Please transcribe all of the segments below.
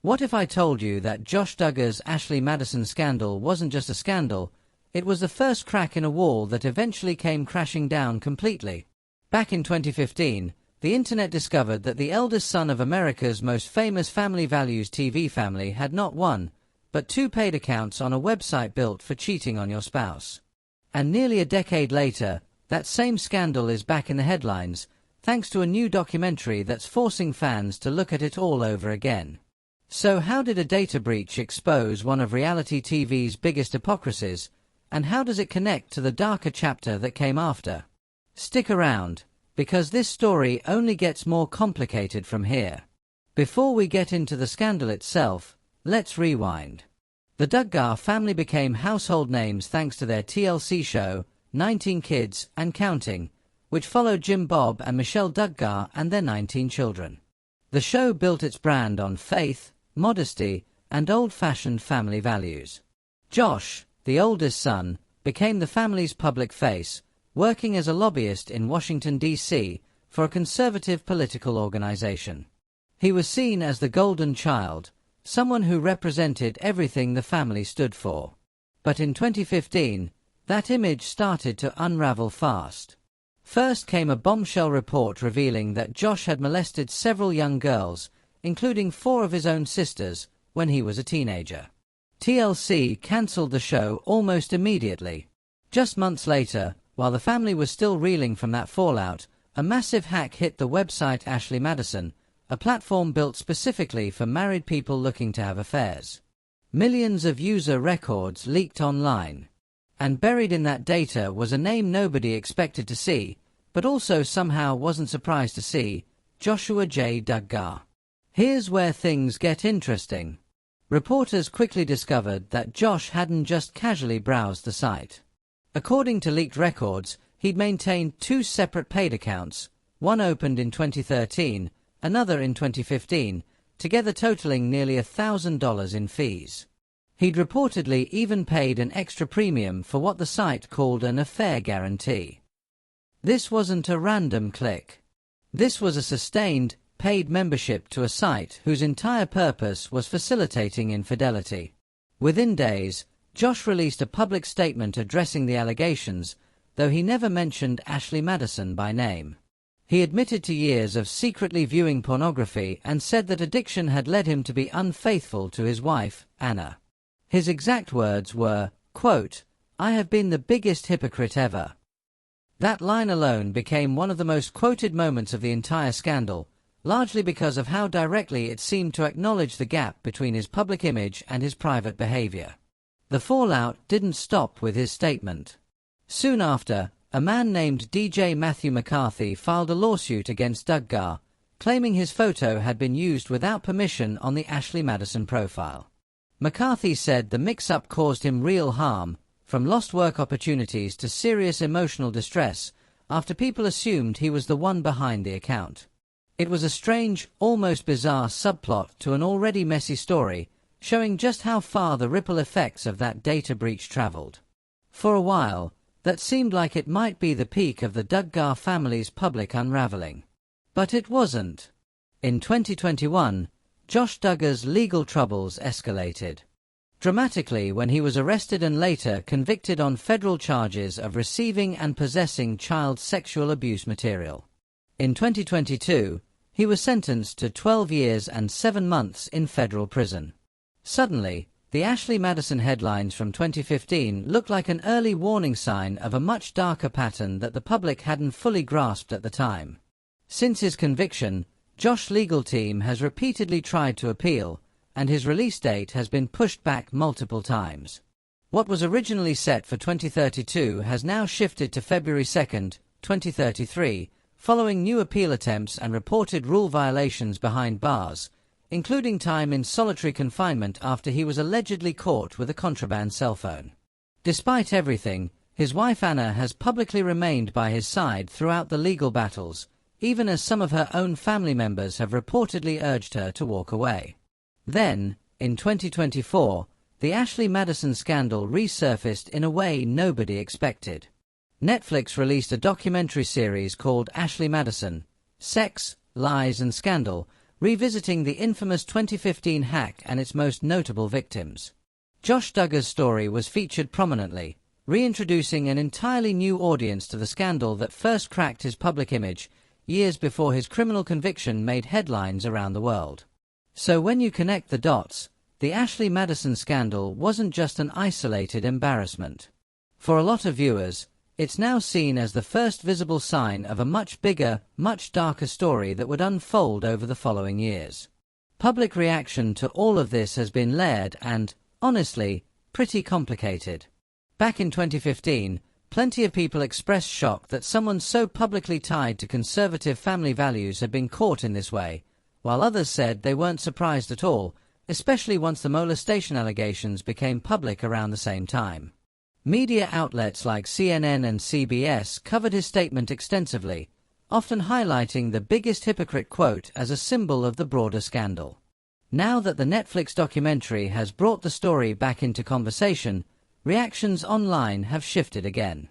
What if I told you that Josh Duggar's Ashley Madison scandal wasn't just a scandal, it was the first crack in a wall that eventually came crashing down completely? Back in 2015, the internet discovered that the eldest son of America's most famous family values TV family had not one, but two paid accounts on a website built for cheating on your spouse. And nearly a decade later, that same scandal is back in the headlines, thanks to a new documentary that's forcing fans to look at it all over again. So how did a data breach expose one of reality TV's biggest hypocrisies, and how does it connect to the darker chapter that came after? Stick around, because this story only gets more complicated from here. Before we get into the scandal itself, let's rewind. The Duggar family became household names thanks to their TLC show, 19 Kids and Counting, which followed Jim Bob and Michelle Duggar and their 19 children. The show built its brand on faith, modesty, and old-fashioned family values. Josh, the oldest son, became the family's public face, working as a lobbyist in Washington, D.C., for a conservative political organization. He was seen as the golden child, someone who represented everything the family stood for. But in 2015, that image started to unravel fast. First came a bombshell report revealing that Josh had molested several young girls, including 4 of his own sisters, when he was a teenager. TLC cancelled the show almost immediately. Just months later, while the family was still reeling from that fallout, a massive hack hit the website Ashley Madison, a platform built specifically for married people looking to have affairs. Millions of user records leaked online. And buried in that data was a name nobody expected to see, but also somehow wasn't surprised to see: Joshua J. Duggar. Here's where things get interesting. Reporters quickly discovered that Josh hadn't just casually browsed the site. According to leaked records, he'd maintained 2 separate paid accounts, one opened in 2013, another in 2015, together totaling nearly $1,000 in fees. He'd reportedly even paid an extra premium for what the site called an affair guarantee. This wasn't a random click. This was a sustained, paid membership to a site whose entire purpose was facilitating infidelity. Within days, Josh released a public statement addressing the allegations, though he never mentioned Ashley Madison by name. He admitted to years of secretly viewing pornography and said that addiction had led him to be unfaithful to his wife, Anna. His exact words were, quote, "I have been the biggest hypocrite ever." That line alone became one of the most quoted moments of the entire scandal, largely because of how directly it seemed to acknowledge the gap between his public image and his private behavior. The fallout didn't stop with his statement. Soon after, a man named DJ Matthew McCarthy filed a lawsuit against Duggar, claiming his photo had been used without permission on the Ashley Madison profile. McCarthy said the mix-up caused him real harm, from lost work opportunities to serious emotional distress, after people assumed he was the one behind the account. It was a strange, almost bizarre subplot to an already messy story, showing just how far the ripple effects of that data breach traveled. For a while, that seemed like it might be the peak of the Duggar family's public unraveling. But it wasn't. In 2021, Josh Duggar's legal troubles escalated dramatically when he was arrested and later convicted on federal charges of receiving and possessing child sexual abuse material. In 2022, he was sentenced to 12 years and 7 months in federal prison. Suddenly, the Ashley Madison headlines from 2015 looked like an early warning sign of a much darker pattern that the public hadn't fully grasped at the time. Since his conviction, Josh's legal team has repeatedly tried to appeal, and his release date has been pushed back multiple times. What was originally set for 2032 has now shifted to February 2, 2033, following new appeal attempts and reported rule violations behind bars, including time in solitary confinement after he was allegedly caught with a contraband cell phone. Despite everything, his wife Anna has publicly remained by his side throughout the legal battles, even as some of her own family members have reportedly urged her to walk away. Then, in 2024, the Ashley Madison scandal resurfaced in a way nobody expected. Netflix released a documentary series called Ashley Madison: Sex, Lies and Scandal, revisiting the infamous 2015 hack and its most notable victims. Josh Duggar's story was featured prominently, reintroducing an entirely new audience to the scandal that first cracked his public image years before his criminal conviction made headlines around the world. So when you connect the dots, the Ashley Madison scandal wasn't just an isolated embarrassment. For a lot of viewers, it's now seen as the first visible sign of a much bigger, much darker story that would unfold over the following years. Public reaction to all of this has been layered and, honestly, pretty complicated. Back in 2015, plenty of people expressed shock that someone so publicly tied to conservative family values had been caught in this way, while others said they weren't surprised at all, especially once the molestation allegations became public around the same time. Media outlets like CNN and CBS covered his statement extensively, often highlighting the biggest hypocrite quote as a symbol of the broader scandal. Now that the Netflix documentary has brought the story back into conversation, reactions online have shifted again.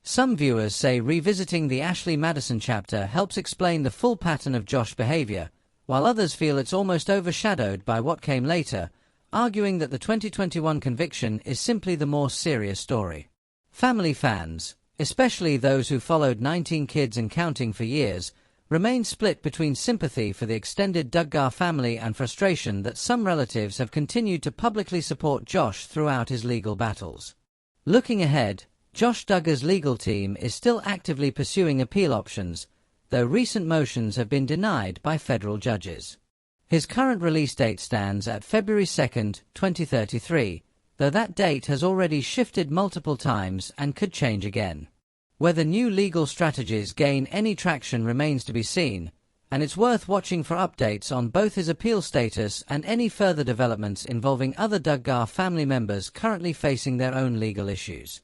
Some viewers say revisiting the Ashley Madison chapter helps explain the full pattern of Josh's behavior, while others feel it's almost overshadowed by what came later, arguing that the 2021 conviction is simply the more serious story. Family fans, especially those who followed 19 Kids and Counting for years, remain split between sympathy for the extended Duggar family and frustration that some relatives have continued to publicly support Josh throughout his legal battles. Looking ahead, Josh Duggar's legal team is still actively pursuing appeal options, though recent motions have been denied by federal judges. His current release date stands at February 2, 2033, though that date has already shifted multiple times and could change again. Whether new legal strategies gain any traction remains to be seen, and it's worth watching for updates on both his appeal status and any further developments involving other Duggar family members currently facing their own legal issues.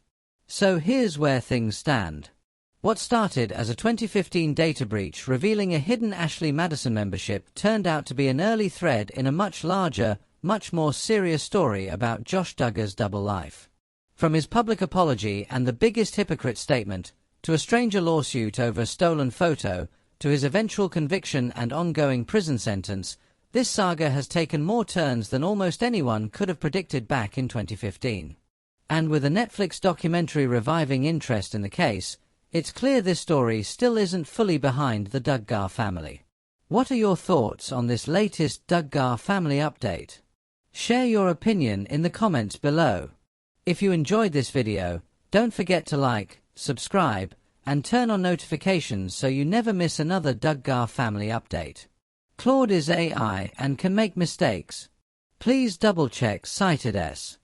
So here's where things stand. What started as a 2015 data breach revealing a hidden Ashley Madison membership turned out to be an early thread in a much larger, much more serious story about Josh Duggar's double life. From his public apology and the biggest hypocrite statement, to a stranger lawsuit over a stolen photo, to his eventual conviction and ongoing prison sentence, this saga has taken more turns than almost anyone could have predicted back in 2015. And with a Netflix documentary reviving interest in the case, it's clear this story still isn't fully behind the Duggar family. What are your thoughts on this latest Duggar family update? Share your opinion in the comments below. If you enjoyed this video, don't forget to like, subscribe, and turn on notifications so you never miss another Duggar family update. Claude is AI and can make mistakes. Please double-check Cited S.